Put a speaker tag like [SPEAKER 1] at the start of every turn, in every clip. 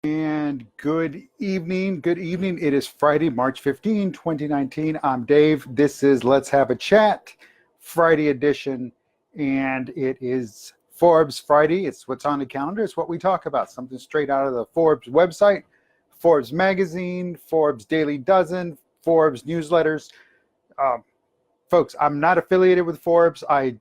[SPEAKER 1] And good evening. Good evening. It is Friday, March 15, 2019. I'm Dave. This is Let's Have a Chat, Friday edition. And it is Forbes Friday. It's what's on the calendar. It's what we talk about. Something straight out of the Forbes website, Forbes magazine, Forbes Daily Dozen, Forbes newsletters. Folks, I'm not affiliated with Forbes. They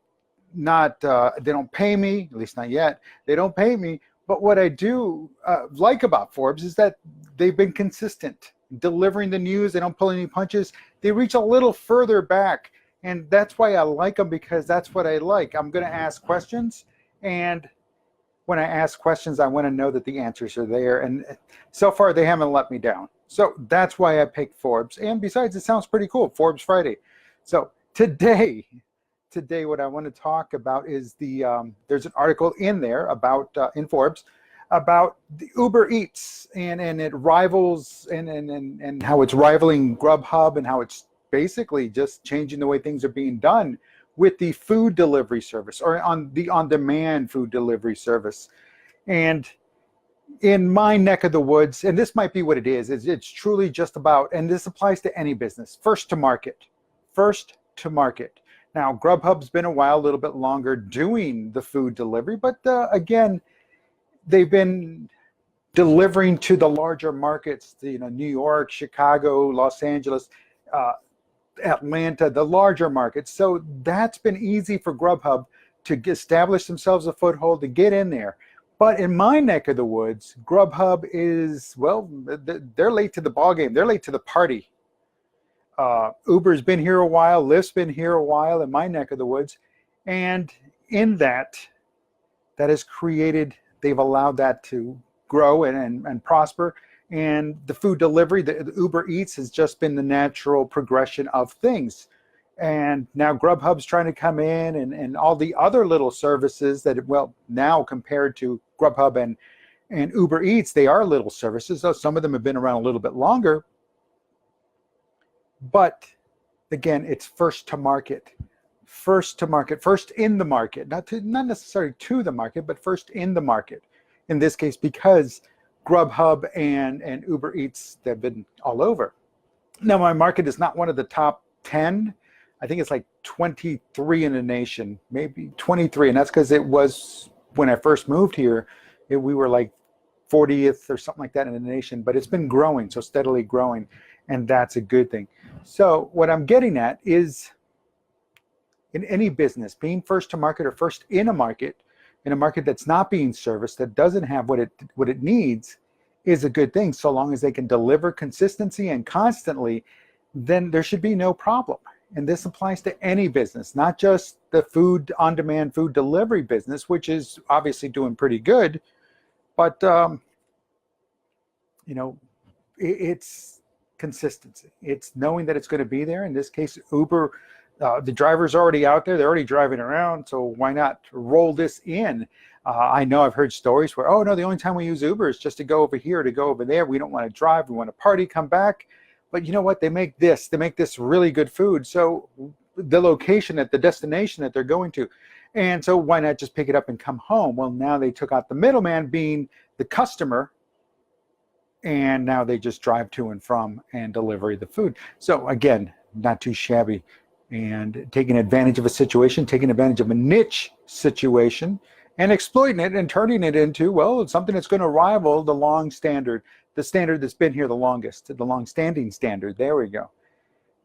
[SPEAKER 1] don't pay me, at least not yet. They don't pay me. But what I do like about Forbes is that they've been consistent, delivering the news. They don't pull any punches. They reach a little further back. And that's why I like them, because that's what I like. I'm going to ask questions. And when I ask questions, I want to know that the answers are there. And so far, they haven't let me down. So that's why I picked Forbes. And besides, it sounds pretty cool, Forbes Friday. So today, what I want to talk about is there's an article in there about in Forbes about the Uber Eats and it rivals and how it's rivaling GrubHub and how it's basically just changing the way things are being done with the food delivery service, or on the on-demand food delivery service. And in my neck of the woods, and this might be what it is, it's truly just about, and this applies to any business, first to market. Now, GrubHub's been a while, a little bit longer doing the food delivery, but again, they've been delivering to the larger markets, New York, Chicago, Los Angeles, Atlanta, the larger markets. So that's been easy for GrubHub to establish themselves a foothold, to get in there. But in my neck of the woods, GrubHub is, well, they're late to the ballgame. They're late to the party. Uber's been here a while, Lyft's been here a while in my neck of the woods, and in that has created, they've allowed that to grow and prosper, and the food delivery, the Uber Eats has just been the natural progression of things. And now GrubHub's trying to come in, and all the other little services that, well, now compared to GrubHub and Uber Eats, they are little services, though some of them have been around a little bit longer. But again, it's first to market, first in the market, not necessarily to the market, but first in the market. In this case, because GrubHub and Uber Eats, they've been all over. Now, my market is not one of the top 10. I think it's like 23 in the nation, maybe 23. And that's because it was, when I first moved here, we were like 40th or something like that in the nation, but it's been growing, so steadily growing. And that's a good thing. So what I'm getting at is, in any business, being first to market or first in a market that's not being serviced, that doesn't have what it needs, is a good thing. So long as they can deliver consistency and constantly, then there should be no problem. And this applies to any business, not just the food on-demand food delivery business, which is obviously doing pretty good, but it's consistency. It's knowing that it's going to be there. In this case, Uber, the driver's already out there. They're already driving around. So why not roll this in? I know I've heard stories where, oh no, the only time we use Uber is just to go over here, to go over there. We don't want to drive. We want to party, come back. But you know what? They make this really good food. So the location at the destination that they're going to. And so why not just pick it up and come home? Well, now they took out the middleman, being the customer, and now they just drive to and from and deliver the food. So again, not too shabby, and taking advantage of a situation, taking advantage of a niche situation and exploiting it and turning it into, well, something that's going to rival the long standard, the standard that's been here the longest, the long-standing standard. There we go.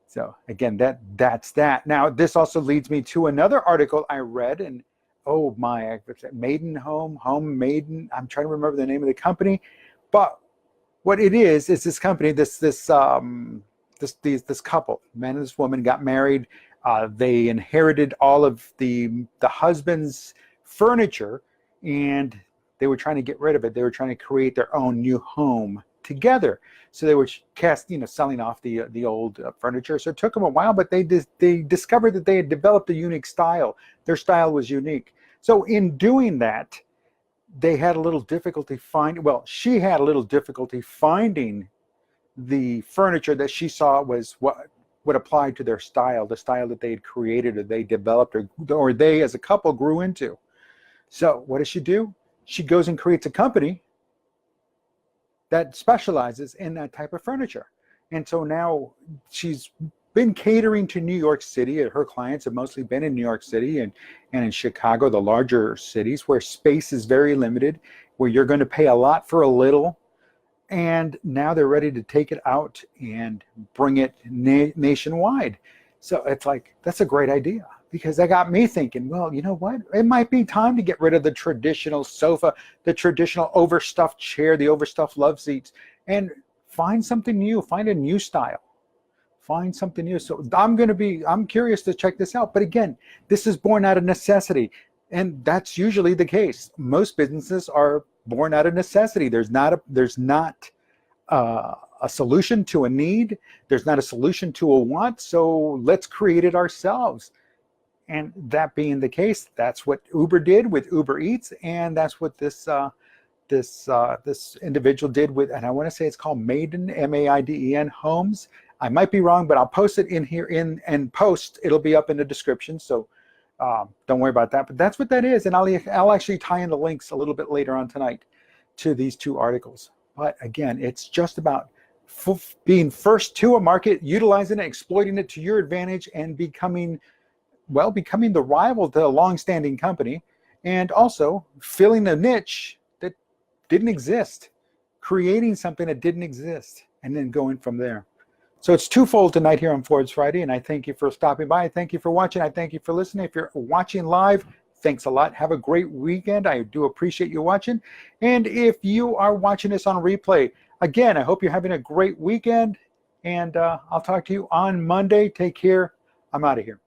[SPEAKER 1] So again, that's that. Now, this also leads me to another article I read, and oh my, Maiden Home, Maiden, I'm trying to remember the name of the company, but what it is this company, this couple, man and this woman, got married. They inherited all of the husband's furniture, and they were trying to get rid of it. They were trying to create their own new home together. So they were selling off the old furniture. So it took them a while, but they discovered that they had developed a unique style. Their style was unique. So in doing that, they had a little difficulty she had a little difficulty finding the furniture that she saw was what would apply to their style, the style that they had created or they developed or they as a couple grew into. So what does she do? She goes and creates a company that specializes in that type of furniture. And so now she's been catering to New York City. Her clients have mostly been in New York City and in Chicago, the larger cities where space is very limited, where you're going to pay a lot for a little. And now they're ready to take it out and bring it nationwide. So it's like, that's a great idea, because that got me thinking, well, you know what? It might be time to get rid of the traditional sofa, the traditional overstuffed chair, the overstuffed love seats, and find something new, find a new style. Find something new. So I'm curious to check this out. But again, this is born out of necessity. And that's usually the case. Most businesses are born out of necessity. There's not a solution to a need. There's not a solution to a want. So let's create it ourselves. And that being the case, that's what Uber did with Uber Eats. And that's what this individual did with, and I want to say it's called Maiden, M-A-I-D-E-N Homes. I might be wrong, but I'll post it in here and post. It'll be up in the description, so don't worry about that. But that's what that is, and I'll actually tie in the links a little bit later on tonight to these two articles. But again, it's just about being first to a market, utilizing it, exploiting it to your advantage, and becoming the rival to a long-standing company, and also filling a niche that didn't exist, creating something that didn't exist, and then going from there. So it's twofold tonight here on Ford's Friday, and I thank you for stopping by. I thank you for watching. I thank you for listening. If you're watching live, thanks a lot. Have a great weekend. I do appreciate you watching. And if you are watching this on replay, again, I hope you're having a great weekend, and I'll talk to you on Monday. Take care. I'm out of here.